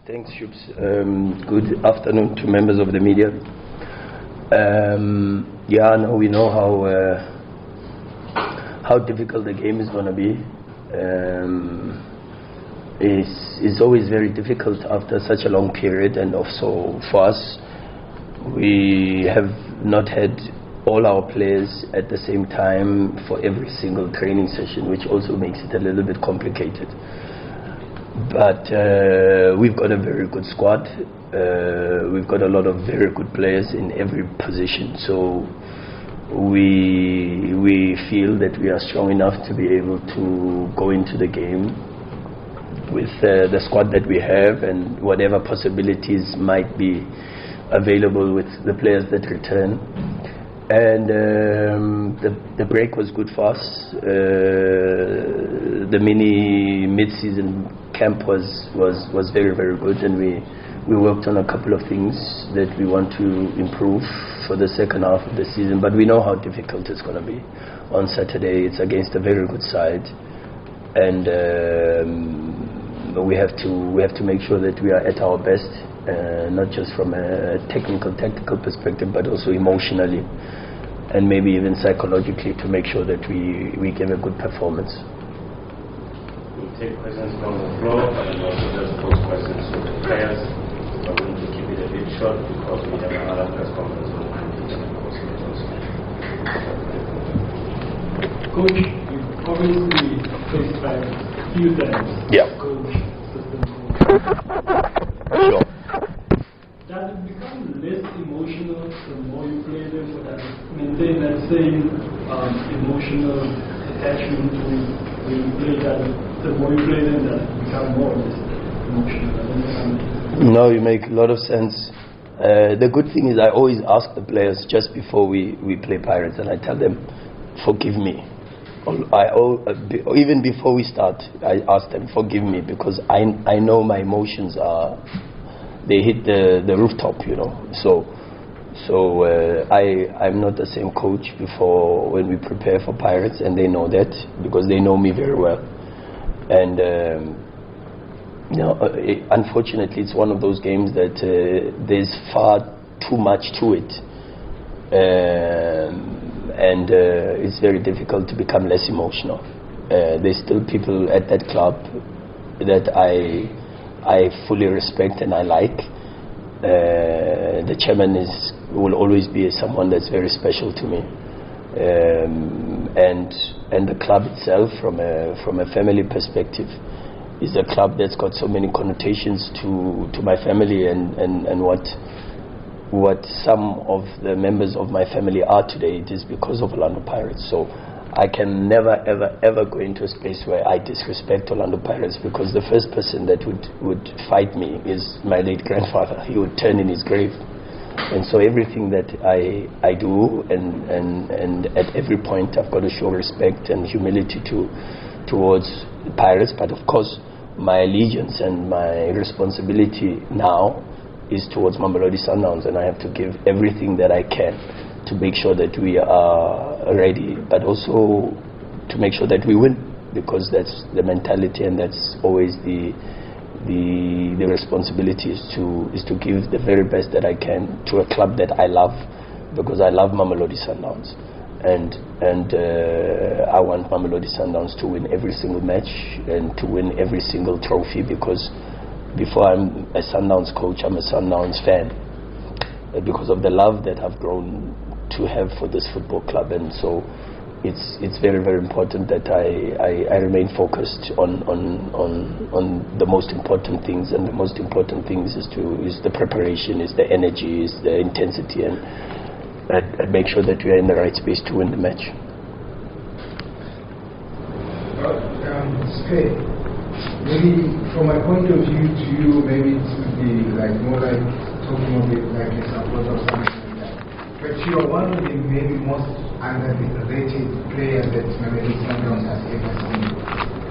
Thanks, Shubs. Good afternoon to members of the media. Now we know how difficult the game is going to be. It's always very difficult after such a long period, and also for us, we have not had all our players at the same time for every single training session, which also makes it a little bit complicated. But we've got a very good squad. We've got a lot of very good players in every position. So we feel that we are strong enough to be able to go into the game with the squad that we have, and whatever possibilities might be available with the players that return. And the break was good for us. The mid-season camp was very, very good, and we worked on a couple of things that we want to improve for the second half of the season. But we know how difficult it's going to be on Saturday. It's against a very good side, and we have to make sure that we are at our best, not just from a tactical perspective, but also emotionally and maybe even psychologically, to make sure that we give a good performance. We'll take questions from the floor and also just pose questions to the players. We're going to keep it a bit short because we have another press conference on Coach, you've obviously faced back a few times. Yeah. Coach, assistant coach. Sure. Does it become less emotional the more you play them, or does it maintain that same emotional attachment when you play that? The more you play them, does it become more or less emotional? No, you make a lot of sense. The good thing is I always ask the players just before we play Pirates, and I tell them, forgive me. Even before we start, I ask them, forgive me, because I know my emotions they hit the rooftop, you know. So I'm not the same coach before when we prepare for Pirates, and they know that because they know me very well. And unfortunately, it's one of those games that there's far too much to it, and it's very difficult to become less emotional. There's still people at that club that I fully respect and I like. The chairman will always be someone that's very special to me, and the club itself, from a family perspective, is a club that's got so many connotations to my family and what some of the members of my family are today. It is because of Orlando Pirates. So I can never, ever go into a space where I disrespect Orlando Pirates, because the first person that would fight me is my late grandfather. He would turn in his grave. And so everything that I do, and at every point I've got to show respect and humility towards Pirates. But of course, my allegiance and my responsibility now is towards Mamelodi Sundowns, and I have to give everything that I can to make sure that we are ready, but also to make sure that we win, because that's the mentality, and that's always the responsibility is to give the very best that I can to a club that I love, because I love Mamelodi Sundowns, and I want Mamelodi Sundowns to win every single match and to win every single trophy, because before I'm a Sundowns coach, I'm a Sundowns fan, because of the love that I've grown to have for this football club. And so it's very, very important that I remain focused on the most important things, and the most important things is the preparation, is the energy, is the intensity, and make sure that we are in the right space to win the match. Maybe from my point of view to you, maybe it would be more like talking a bit like a support or something like that. But you are one of the maybe most underrated players that Mamelodi Sundowns has ever seen.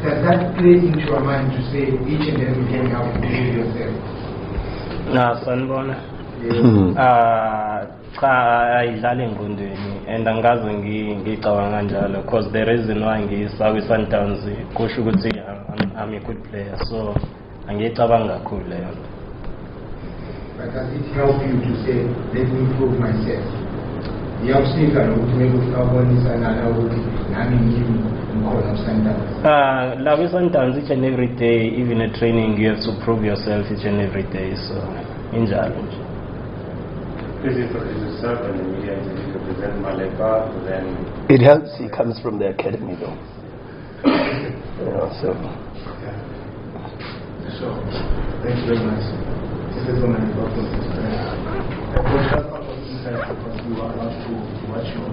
Does that play into your mind to say each and every game you have to believe yourself? No, sanibona. Cha ayidlali engqondweni, and angaze ngicabanga njalo, because the reason why ngiyisaka iSundowns kusho ukuthi I'm a good player, so angicabanga kakhulu leyo. But does it help you to say, let me prove myself? Yakusika nokuthi ukabonisa nana ukuthi nami ngimi umkhona Sundowns. Love Sundowns each and every day, even at training you have to prove yourself each and every day, so injalo nje. Please introduce yourself and immediately you represent Maleba, then... It helps, he comes from the academy though. So... Okay. Sure. Thank you very much. This is my because you are allowed to watch your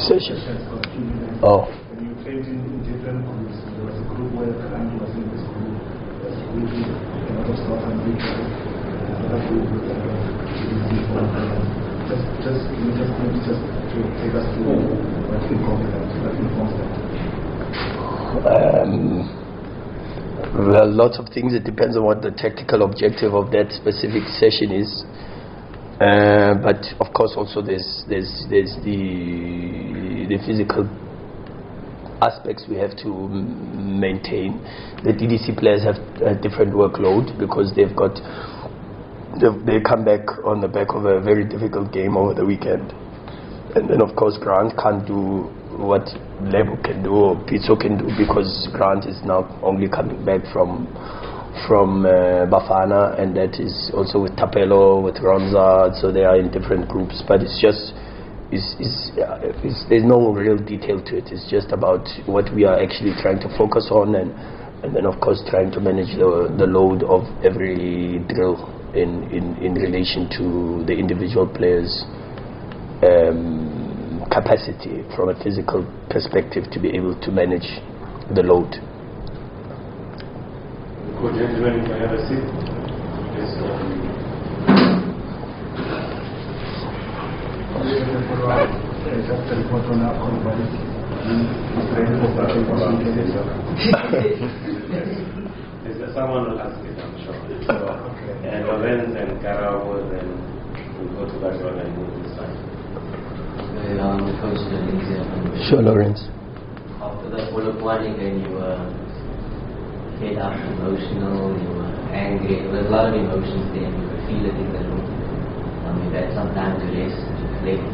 session. for a few minutes. Oh. When you played in different groups, there was a group where Rhulani was in this group, there was a group with another South Africa, another group with just maybe just to take us through what you informs them. Well, lots of things. It depends on what the tactical objective of that specific session is. But of course, also there's the physical aspects we have to maintain. The DDC players have a different workload because they come back on the back of a very difficult game over the weekend, and then of course Grant can't do what Lebo can do or Pizzo can do because Grant is now only coming back from Bafana, and that is also with Tapelo, with Ronza, so they are in different groups. But it's just, there's no real detail to it. It's just about what we are actually trying to focus on, and then of course trying to manage the load of every drill in relation to the individual players' capacity from a physical perspective to be able to manage the load. Could gentlemen, if I have a seat? Yes, someone will ask it, I'm sure. So, and Lorenz and Karabo, then we'll go to that one and move this side. Sure, Lawrence. After the Polokwane game, you were fed up, emotional, you were angry. There was a lot of emotions there, you could feel it in the room. You had some time to rest, to reflect.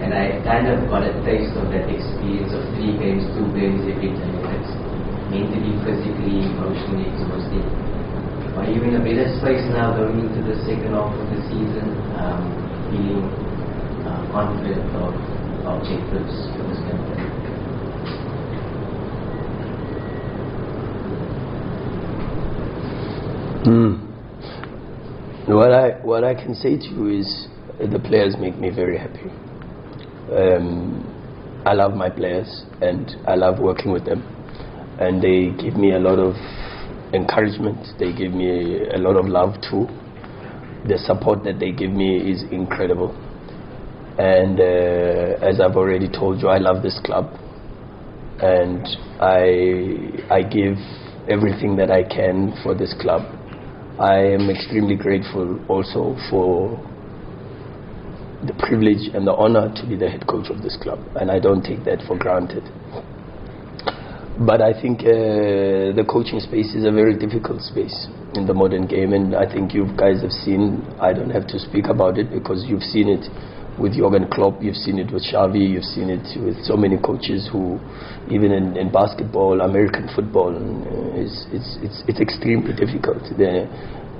And I kind of got a taste of that experience of 3 games, 2 games every time. It's mentally, physically, emotionally exhausting. Are you in a better space now going into the second half of the season, feeling confident of objectives for this campaign? What I can say to you is the players make me very happy. I love my players and I love working with them, and they give me a lot of encouragement. They give me a lot of love too. The support that they give me is incredible, and as I've already told you, I love this club, and I give everything that I can for this club. I am extremely grateful also for the privilege and the honor to be the head coach of this club, and I don't take that for granted. But I think the coaching space is a very difficult space in the modern game, and I think you guys have seen, I don't have to speak about it because you've seen it with Jürgen Klopp, you've seen it with Xavi, you've seen it with so many coaches who, even in basketball, American football, it's extremely difficult.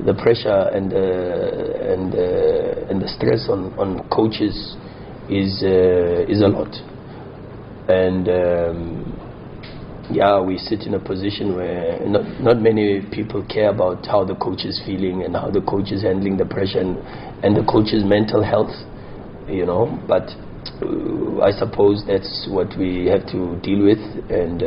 The pressure and the stress on coaches is a lot, and we sit in a position where not many people care about how the coach is feeling and how the coach is handling the pressure and the coach's mental health, but I suppose that's what we have to deal with, and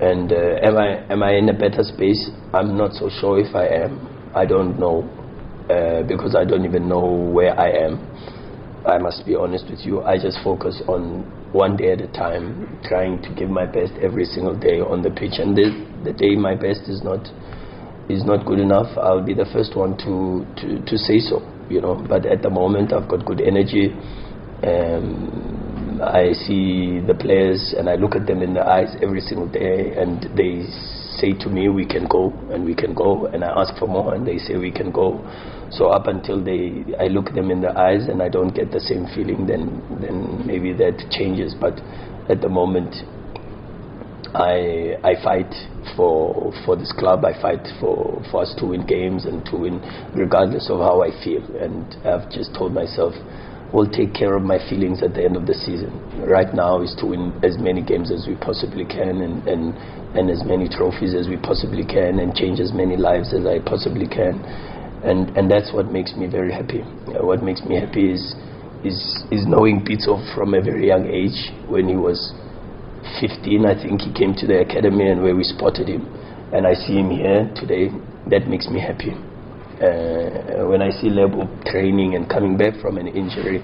am I in a better space? I'm not so sure if I am. I don't know, because I don't even know where I am. I must be honest with you. I just focus on one day at a time, trying to give my best every single day on the pitch, and the day my best is not good enough, I'll be the first one to say so, but at the moment I've got good energy. I see the players and I look at them in the eyes every single day, and they say to me, we can go, and I ask for more, and they say we can go. So up until I look them in the eyes and I don't get the same feeling, then maybe that changes. But at the moment, I fight for this club. I fight for us to win games and to win regardless of how I feel. And I've just told myself, we'll take care of my feelings at the end of the season. Right now is to win as many games as we possibly can and as many trophies as we possibly can and change as many lives as I possibly can. And that's what makes me very happy. What makes me happy is knowing Pitso from a very young age. When he was 15, I think he came to the academy and where we spotted him. And I see him here today. That makes me happy. When I see Lebo training and coming back from an injury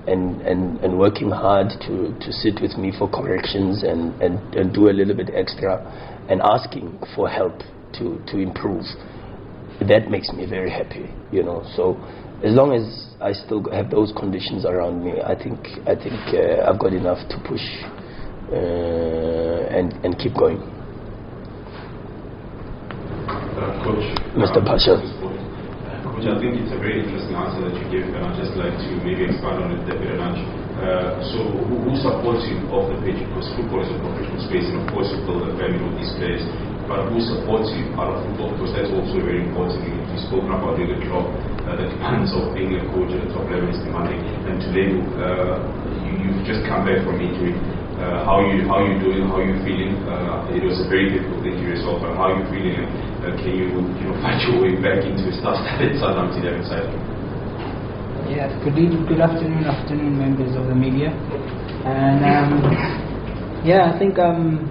and working hard to sit with me for corrections and do a little bit extra and asking for help to improve, that makes me very happy, So as long as I still have those conditions around me, I think I've got enough to push and keep going. Coach, Mr. Pasha. Coach, I think it's a very interesting answer that you gave, and I'd just like to maybe expand on it a bit. So who supports you off the pitch? Because football is a professional space, and of course you build a family with these players. But who supports you out of football? Because that's also very important. You've spoken about doing a job that demands of being a coach at the top level is demanding. And today, you've just come back from injury. How are you doing? How are you feeling? It was a very difficult injury yourself, but how are you feeling? Can you fight your way back into star-studded Sundowns 11 side? Yeah, good afternoon, members of the media. And I think I'm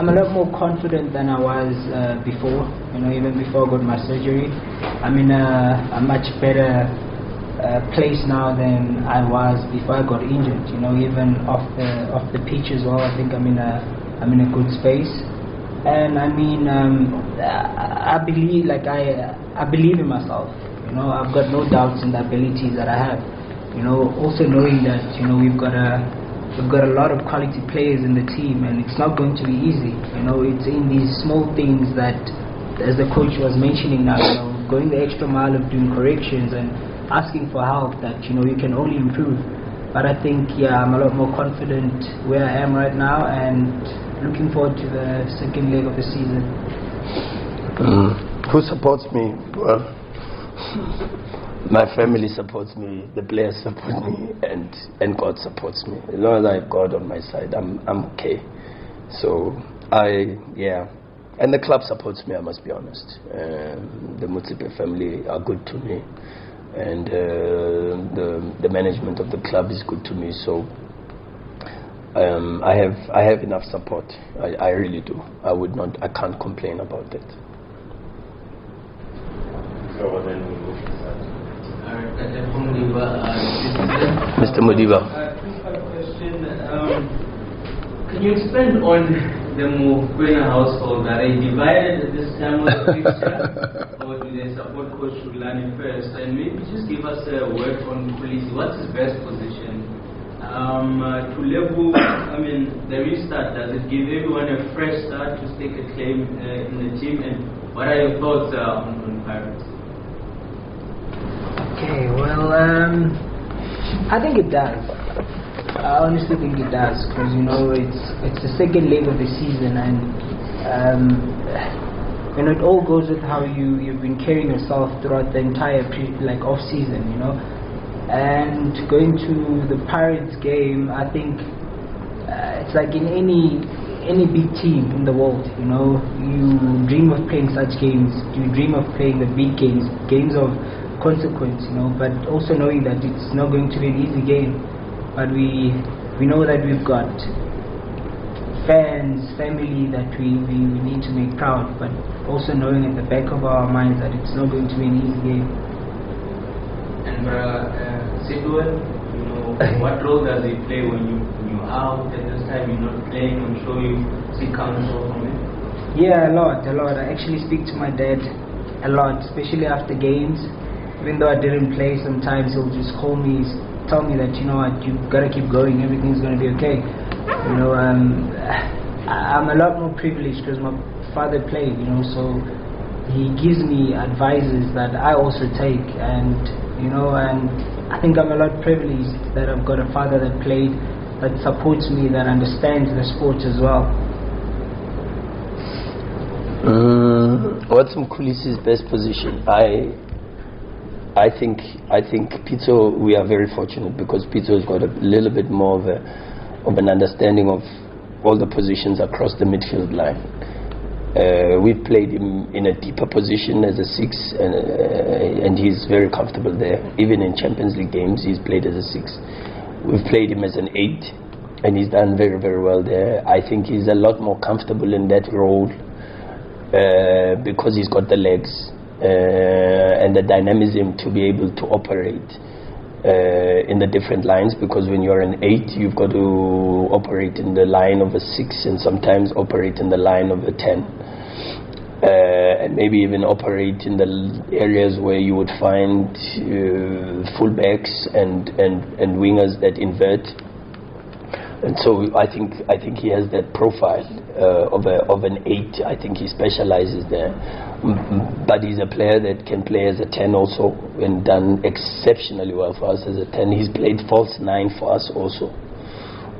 a lot more confident than I was before. Even before I got my surgery, I'm in a much better place now than I was before I got injured. Even off the pitch as well. I think I'm in a good space, and I believe I believe in myself. I've got no doubts in the abilities that I have. Also knowing that we've got a lot of quality players in the team, and it's not going to be easy. It's in these small things that, as the coach was mentioning now, going the extra mile of doing corrections and asking for help that you can only improve. But I think I'm a lot more confident where I am right now, and looking forward to the second leg of the season. Who supports me? Well, my family supports me, the players support me, and God supports me. As long as I have God on my side, I'm okay. So and the club supports me, I must be honest. The Mutsipe family are good to me, and the management of the club is good to me. So I have enough support. I really do. I can't complain about that. So then we move to Mr. Modiba. Question. Can you expand on the Mokwena household? Are they divided at this time of the picture, or do they support Coach Rhulani first? And maybe just give us a word on Mkhulise. What's his best position? To level, the restart, does it give everyone a fresh start to stake a claim in the team? And what are your thoughts on Pirates? Okay, well, I think it does. I honestly think it does, because it's the second leg of the season, and it all goes with how you've been carrying yourself throughout the entire off season, and going to the Pirates game. I think it's like in any big team in the world, you dream of playing such games. You dream of playing the big games of consequence, but also knowing that it's not going to be an easy game. But we know that we've got fans, family that we need to make proud, but also knowing at the back of our minds that it's not going to be an easy game. And Sidwell, what role does he play when you're out at this time, you're not playing? I'm sure you see counsel from him. Yeah, a lot. I actually speak to my dad a lot, especially after games. Even though I didn't play, sometimes he'll just call me, tell me that you gotta keep going, everything's gonna be okay. I'm a lot more privileged because my father played, you know, so he gives me advices that I also take, and you know, and I think I'm a lot privileged that I've got a father that played, that supports me, that understands the sport as well. What's Mkhulise's best position? I think Pitso, we are very fortunate because Pitso's got a little bit more of an understanding of all the positions across the midfield line. We've played him in a deeper position as a 6, and he's very comfortable there. Even in Champions League games, he's played as a 6. We've played him as an 8, and he's done very, very well there. I think he's a lot more comfortable in that role because he's got the legs and the dynamism to be able to operate in the different lines, because when you're an 8, you've got to operate in the line of a 6 and sometimes operate in the line of a 10. And maybe even operate in the areas where you would find fullbacks and wingers that invert. And so I think he has that profile of an 8. I think he specializes there. But he's a player that can play as a 10 also, and done exceptionally well for us as a 10. He's played false 9 for us also,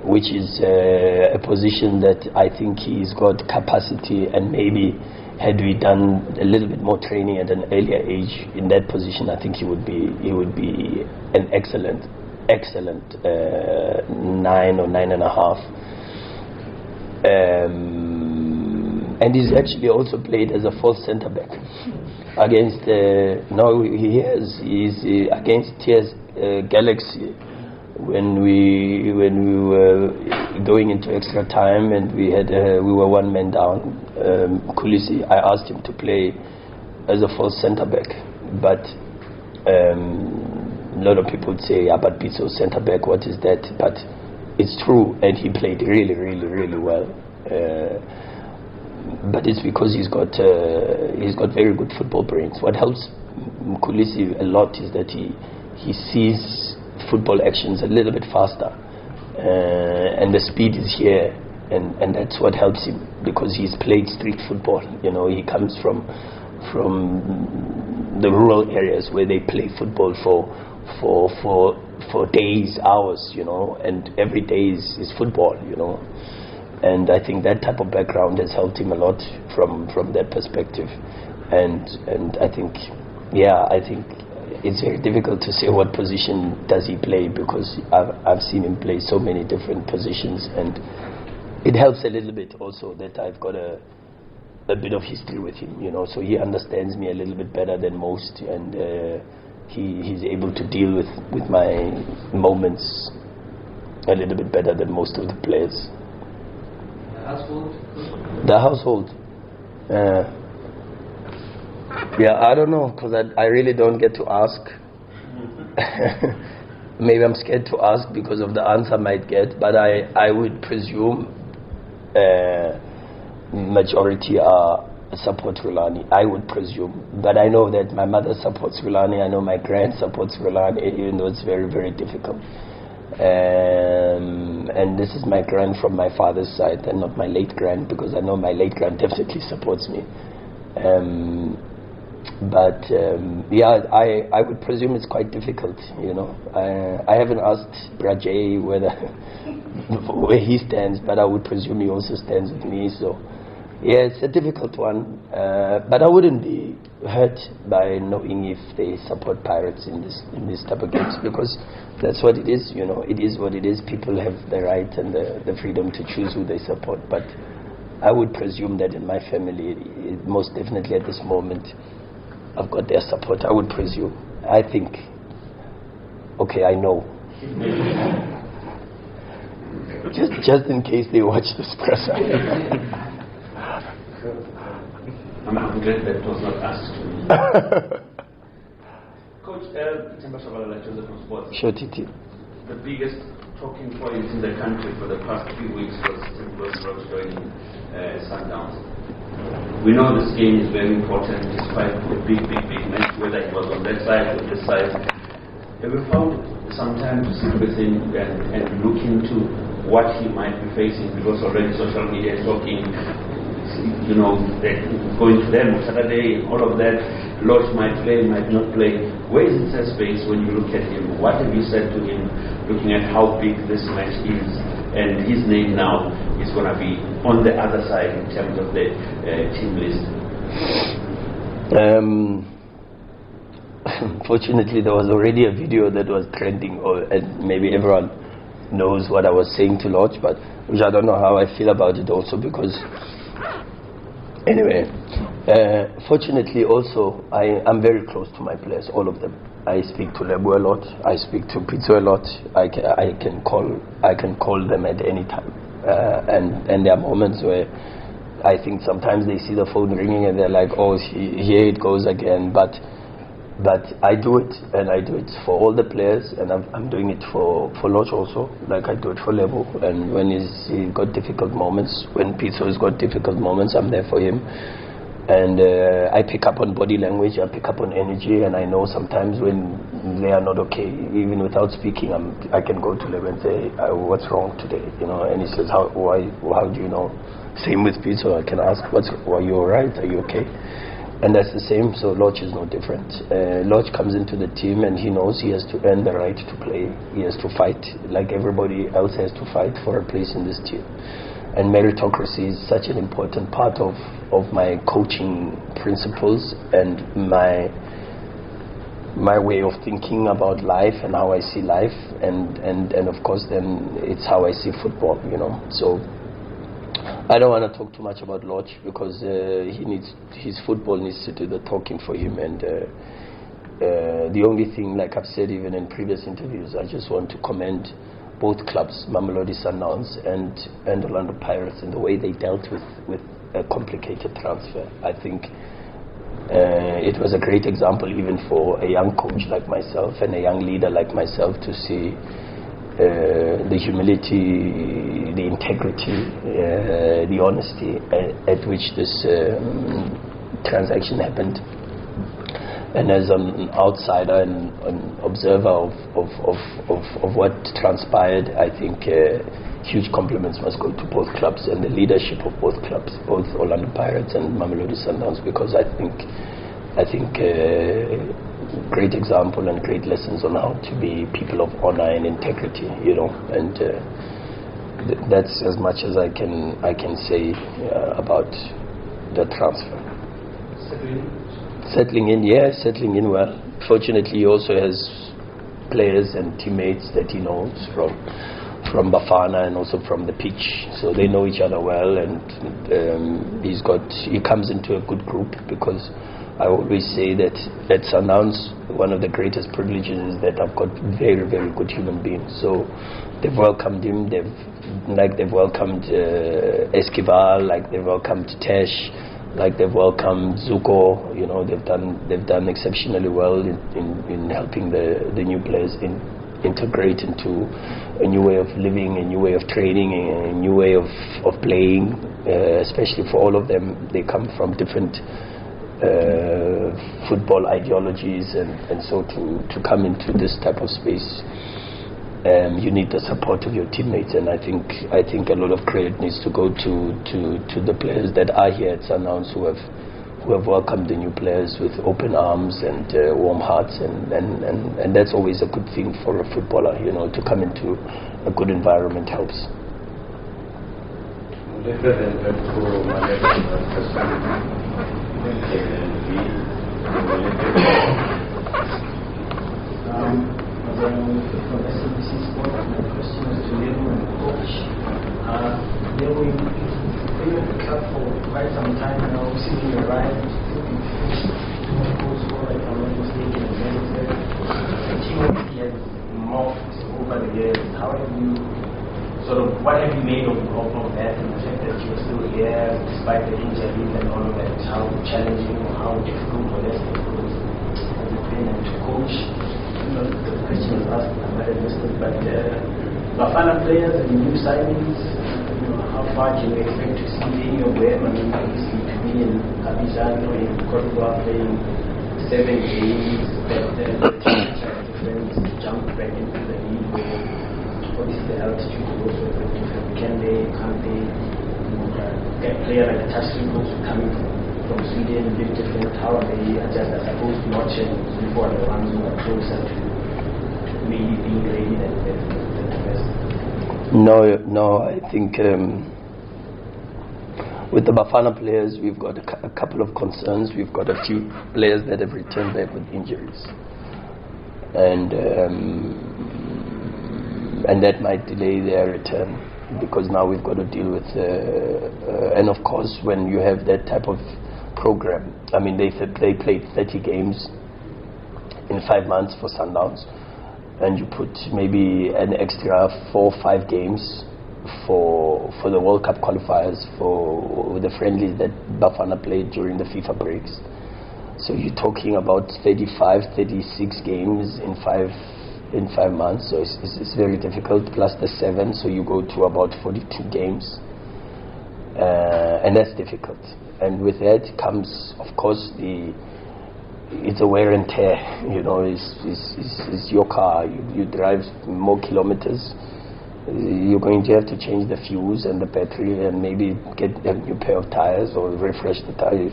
which is a position that I think he's got capacity, and maybe had we done a little bit more training at an earlier age in that position, I think he would be an excellent 9 or 9.5. And he's actually also played as a false centre back against he's against TS Galaxy when we were going into extra time, and we were 1 man down. Mkhulise, I asked him to play as a false centre back, but a lot of people would say, yeah, but Pitso centre back, what is that? But it's true, and he played really, really, really well. But it's because he's got very good football brains. What helps Mkhulise a lot is that he sees football actions a little bit faster, and the speed is here, and that's what helps him, because he's played street football. You know, he comes from the rural areas where they play football for days, hours, you know, and every day is football, you know. And I think that type of background has helped him a lot from that perspective. And I think it's very difficult to say what position does he play, because I've seen him play so many different positions, and it helps a little bit also that I've got a bit of history with him, you know, so he understands me a little bit better than most, and he's able to deal with my moments a little bit better than most of the players. The household? Yeah, I don't know, because I really don't get to ask. Maybe I'm scared to ask because of the answer I might get, but I would presume majority support Rhulani. I would presume, but I know that my mother supports Rhulani. I know my grand supports Rhulani, even though it's very, very difficult. And this is my grand from my father's side, and not my late grand, because I know my late grand definitely supports me. But I would presume it's quite difficult, you know. I haven't asked Brajay where he stands, but I would presume he also stands with me. So yeah, it's a difficult one, but I wouldn't be hurt by knowing if they support Pirates in this type of games, because that's what it is, you know. It is what it is. People have the right and the freedom to choose who they support, but I would presume that in my family, most definitely at this moment, I've got their support. I would presume. I think. Okay, I know. just in case they watch this press. I'm glad that was not asked to me. Coach, Joseph from Sports. Sure, Titi. The biggest talking point in the country for the past few weeks was Roach joining Sundowns. We know this game is very important despite the big match, whether it was on that side or this side. Have you found some time to sit with him and look into what he might be facing, because already social media is talking you know, going to them on Saturday, all of that. Lodge might play, might not play. Where is his space when you look at him? What have you said to him, looking at how big this match is, and his name now is going to be on the other side in terms of the team list? Fortunately, there was already a video that was trending, and maybe everyone knows what I was saying to Lodge, but which I don't know how I feel about it also, because anyway, fortunately also I'm very close to my players, all of them. I speak to Lebo a lot, I speak to Pizzo a lot. I can call them at any time, and there are moments where I think sometimes they see the phone ringing and they're like, oh, here it goes again, but I do it, and I do it for all the players, and I'm doing it for Lodge also, like I do it for Lebo. And when he got difficult moments, when Pizzo has got difficult moments, I'm there for him. And I pick up on body language, I pick up on energy, and I know sometimes when they are not okay, even without speaking, I can go to Lebo and say, what's wrong today, you know? And he says, how do you know? Same with Pizzo, I can ask, are you alright, are you okay? And that's the same, so Lodge is no different. Lodge comes into the team and he knows he has to earn the right to play. He has to fight like everybody else has to fight for a place in this team. And meritocracy is such an important part of my coaching principles and my way of thinking about life and how I see life. And of course then it's how I see football, you know. So I don't want to talk too much about Lodge, because his football needs to do the talking for him. And the only thing, like I've said even in previous interviews, I just want to commend both clubs, Mamelodi Sundowns and Orlando Pirates, in the way they dealt with a complicated transfer. I think it was a great example even for a young coach like myself and a young leader like myself to see the humility, the integrity, the honesty at which this transaction happened. And as an outsider and an observer of what transpired, I think huge compliments must go to both clubs and the leadership of both clubs, both Orlando Pirates and Mamelodi Sundowns, because I think great example and great lessons on how to be people of honor and integrity, you know. And that's as much as I can say about the transfer. Settling in well. Fortunately, he also has players and teammates that he knows from Bafana and also from the pitch, so they know each other well. And he comes into a good group, because I always say that at Sundowns, one of the greatest privileges is that I've got very, very good human beings. So they've welcomed him, they've welcomed Esquivel, like they've welcomed Tesh, like they've welcomed Zuko. You know, they've done exceptionally well in helping the new players integrate into a new way of living, a new way of training, a new way of playing. Especially for all of them, they come from different football ideologies, and so to come into this type of space, you need the support of your teammates. And I think a lot of credit needs to go to the players that are here at Sundowns who have welcomed the new players with open arms and warm hearts, and that's always a good thing for a footballer, you know. To come into a good environment helps. From SABC Sport, my question is to Lebo and Coach. Lebo, you've been at the club for quite some time now, seeing you arrive, two goals for, if I'm not mistaken, and then the team obviously has morphed over the years. How have you what have you made of that, and the fact that you're still here despite the injuries and all of that? How challenging or how difficult or less difficult has it been? And to coach, the question was asked, I might have missed it, but Bafana players and new signings, how far can we expect to see any of them? I mean, obviously to be in Abidjan or in Cote d'Ivoire playing 7 games, that the difference to jump back into the league where obviously the altitude is also different. Can't they a player like Tashi who's coming from Sweden, a bit different, how are they adjust as opposed to watching before the ones who are closer to maybe being ready than the rest? No, I think with the Bafana players, we've got a couple of concerns. We've got a few players that have returned back with injuries, and that might delay their return, because now we've got to deal with and of course when you have that type of program, I mean they played 30 games in 5 months for Sundowns, and you put maybe an extra 4 or 5 games for the World Cup qualifiers, for the friendlies that Bafana played during the FIFA breaks. So you're talking about 35, 36 games in 5 months, so it's very difficult, plus the 7, so you go to about 42 games, and that's difficult. And with that comes, of course, it's a wear and tear, it's your car, you drive more kilometers, you're going to have to change the fuse and the battery and maybe get a new pair of tires or refresh the tires.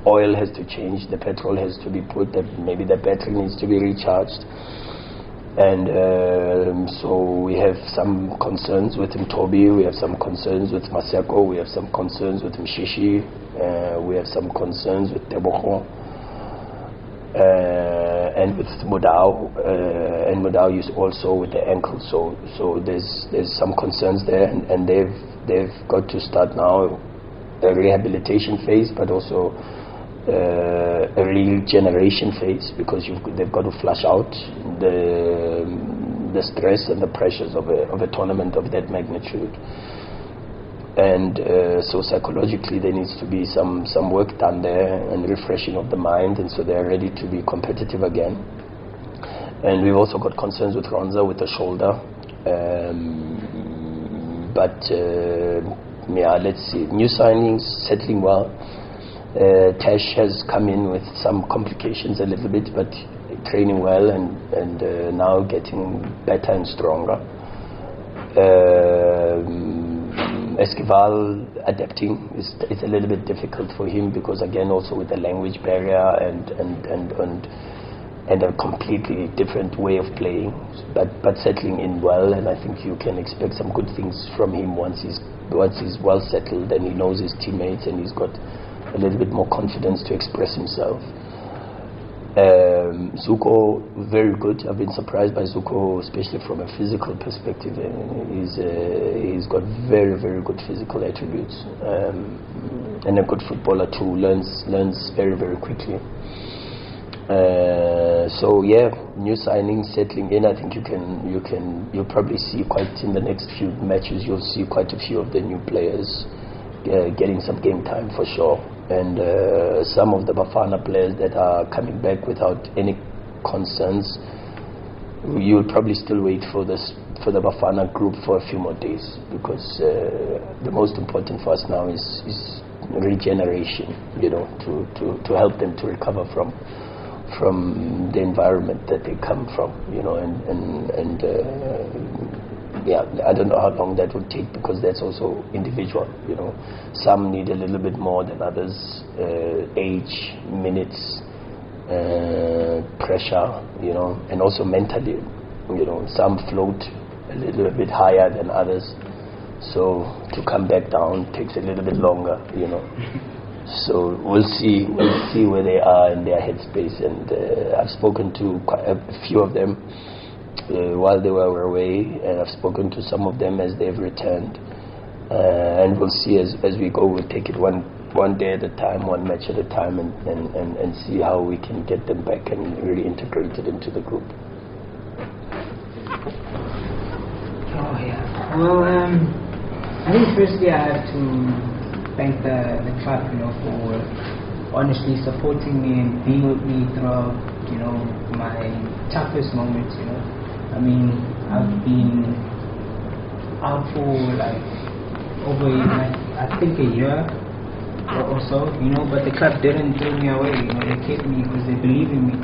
Oil has to change, the petrol has to be put, maybe the battery needs to be recharged. And so we have some concerns with Mtobi, we have some concerns with Maseko, we have some concerns with Mshishi, we have some concerns with Tebogo, and with Modao, and Modao is also with the ankle. So there's some concerns there, and they've got to start now a rehabilitation phase, but also a regeneration phase, because they've got to flush out the stress and the pressures of a tournament of that magnitude. And so psychologically there needs to be some work done there, and refreshing of the mind, and so they're ready to be competitive again. And we've also got concerns with Ronza with the shoulder, but let's see, new signings settling well. Tash has come in with some complications a little bit, but training well and now getting better and stronger. Esquivel adapting is a little bit difficult for him, because again also with the language barrier and a completely different way of playing, but settling in well, and I think you can expect some good things from him once he's well settled and he knows his teammates and he's got a little bit more confidence to express himself. Zuko, very good. I've been surprised by Zuko, especially from a physical perspective. He's got very, very good physical attributes, and a good footballer too. Learns very, very quickly. So yeah, new signings settling in. I think you'll probably see quite in the next few matches. You'll see quite a few of the new players getting some game time for sure. And some of the Bafana players that are coming back without any concerns, you'll probably still wait for the Bafana group for a few more days, because the most important for us now is regeneration, to help them to recover from the environment that they come from, yeah, I don't know how long that would take, because that's also individual, Some need a little bit more than others, age, minutes, pressure, and also mentally, some float a little bit higher than others. So to come back down takes a little bit longer, So we'll see where they are in their headspace, and I've spoken to quite a few of them while they were away, and I've spoken to some of them as they've returned, and we'll see as we go. We'll take it one day at a time, one match at a time, and see how we can get them back and really integrated into the group. Oh yeah. Well, I think firstly I have to thank the club, for honestly supporting me and being with me throughout, my toughest moments, I mean, I've been out for over, I think a year or so, but the club didn't throw me away, they kept me because they believe in me.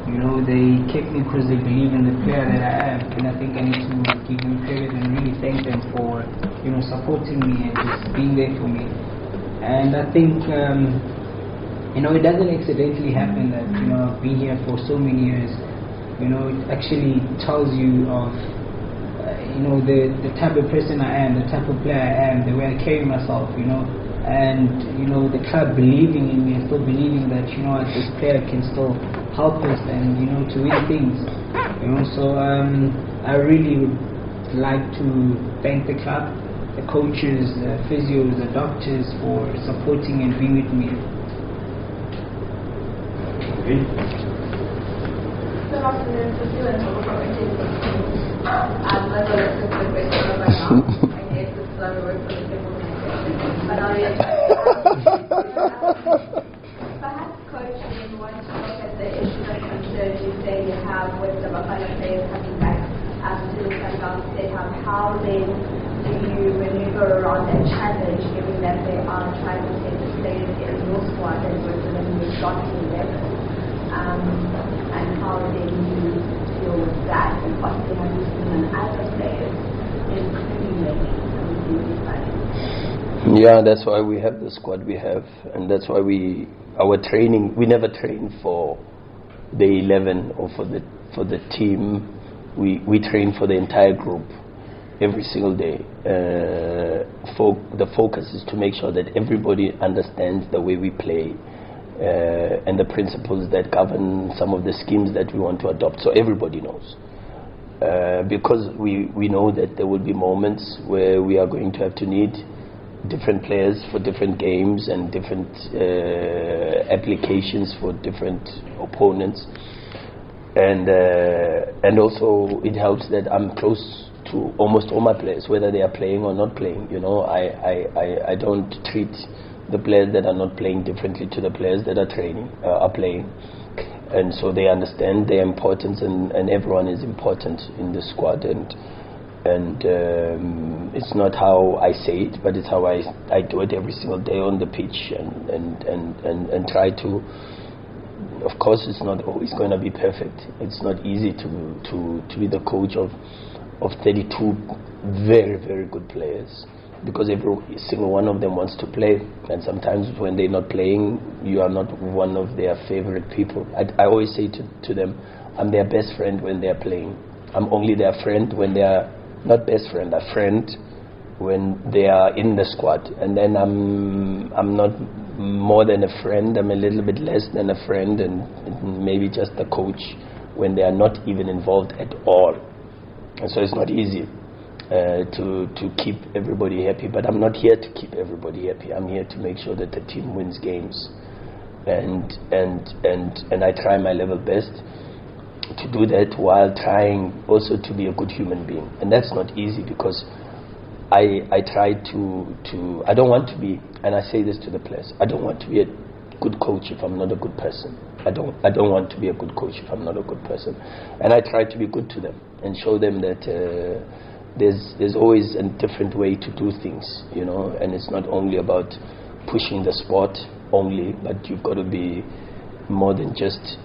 You know, they kept me because they believe in the player that I am, and I think I need to give them credit and really thank them for, you know, supporting me and just being there for me. And I think, you know, it doesn't accidentally happen that, you know, I've been here for so many years. You know, it actually tells you of, you know, the type of person I am, the type of player I am, the way I carry myself, you know. And, you know, the club believing in me and still believing that, you know, this player can still help us and, you know, to win things. You know, so I really would like to thank the club, the coaches, the physios, the doctors for supporting and being with me. Okay. Good afternoon, Cecile and Maboe from I'm not going to answer the question right now. I guess this is a word for the people. But perhaps, Coach, you want to look at the issue of concerns you say you have with the Bafana players coming back to the Sundowns setup. How then do you maneuver around that challenge, given that they are trying to set the players in your squad and work with them in your starting 11? And how then you deal with that? And possibly have you seen on other players, including maybe some of these players? Yeah, that's why we have the squad we have, and that's why our training, we never train for the 11 or for the team. We train for the entire group every single day. The focus is to make sure that everybody understands the way we play and the principles that govern some of the schemes that we want to adopt, so everybody knows. Because we know that there will be moments where we are going to have to need different players for different games and different applications for different opponents, and also it helps that I'm close to almost all my players, whether they are playing or not playing. You know, I don't treat the players that are not playing differently to the players that are playing, and so they understand their importance, and everyone is important in the squad, and it's not how I say it, but it's how I do it every single day on the pitch, and try to. Of course, it's not always going to be perfect. It's not easy to be the coach of 32 very, very good players, because every single one of them wants to play, and sometimes when they're not playing, you are not one of their favorite people. I always say to them, I'm their best friend when they're playing. I'm only their friend when they are not best friend, a friend when they are in the squad, and then I'm not more than a friend. I'm a little bit less than a friend, and maybe just a coach when they are not even involved at all. And so it's not easy to keep everybody happy. But I'm not here to keep everybody happy. I'm here to make sure that the team wins games, and I try my level best to do that while trying also to be a good human being. And that's not easy, because I try to I don't want to be, and I say this to the players, I don't want to be a good coach if I'm not a good person. I don't want to be a good coach if I'm not a good person. And I try to be good to them and show them that there's always a different way to do things, you know, and it's not only about pushing the sport only, but you've got to be more than just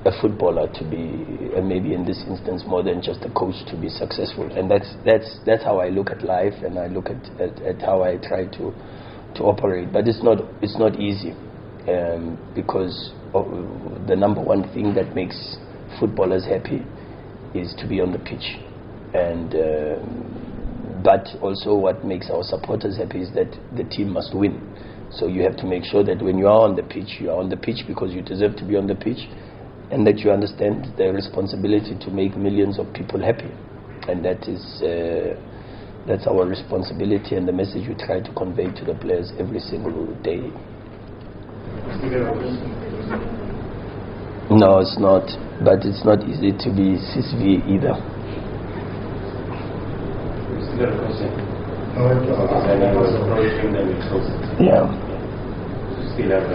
a footballer to be, and maybe in this instance more than just a coach to be successful. And that's how I look at life, and I look at how I try to operate. But it's not easy, because the number one thing that makes footballers happy is to be on the pitch, and but also what makes our supporters happy is that the team must win. So you have to make sure that when you are on the pitch, you are on the pitch because you deserve to be on the pitch, and that you understand the responsibility to make millions of people happy. And that's our responsibility, and the message we try to convey to the players every single day. No, it's not, but it's not easy to be CSV either. Yeah. Still have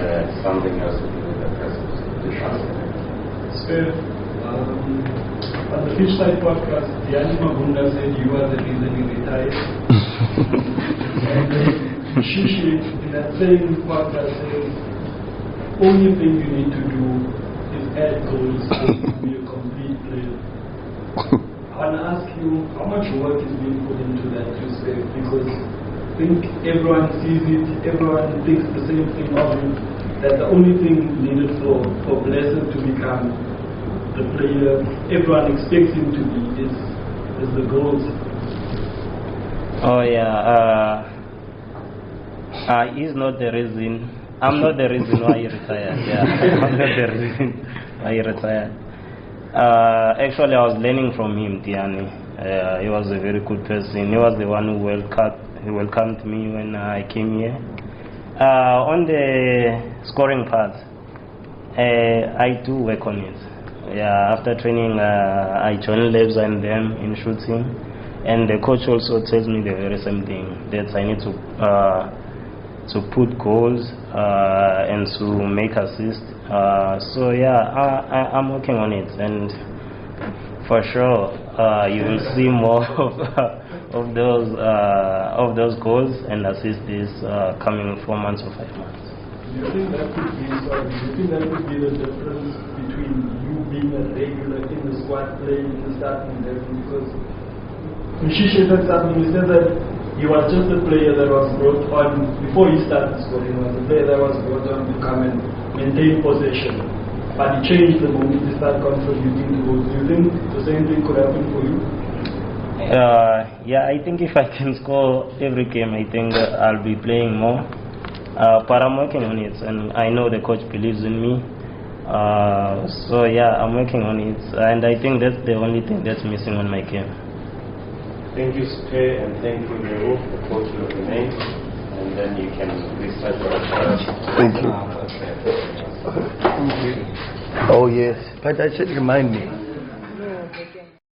something else to do with the present. So, on the Fishside podcast, Diani Magunda said you are the reason he retired. And Shishi, in that same podcast, says only thing you need to do is add goals. I want to ask you, how much work is being put into that respect? Because I think everyone sees it, everyone thinks the same thing of him, that the only thing needed for Blessed to become the player everyone expects him to be is the goals. Oh yeah, he's not the reason. I'm not the reason why he retired. Yeah, I'm not the reason why he retired. Actually, I was learning from him, Tiani. He was a very good person. He was the one who welcomed me when I came here. On the scoring part, I do work on it. Yeah, after training, I join labs and them in shooting, and the coach also tells me the very same thing, that I need to put goals and to make assists. So yeah, I'm working on it, and for sure you will see more of those goals and assists this coming 4 months or 5 months. Do you think that could be the difference between you being a regular in the squad playing in the starting 11? Because Mkhulise said something, he said that he was just a player that was brought on before he started scoring. He was a player that was brought on to come and maintain possession. But he changed the moment he started contributing to goals. Do you think the same thing could happen for you? Yeah, I think if I can score every game, I think I'll be playing more. But I'm working on it, and I know the coach believes in me. So yeah, I'm working on it, and I think that's the only thing that's missing on my game. Thank you, Spey, and thank you, Leroux. The coach will remain, and then you can restart your approach. Thank you. Oh yes, but I should remind me.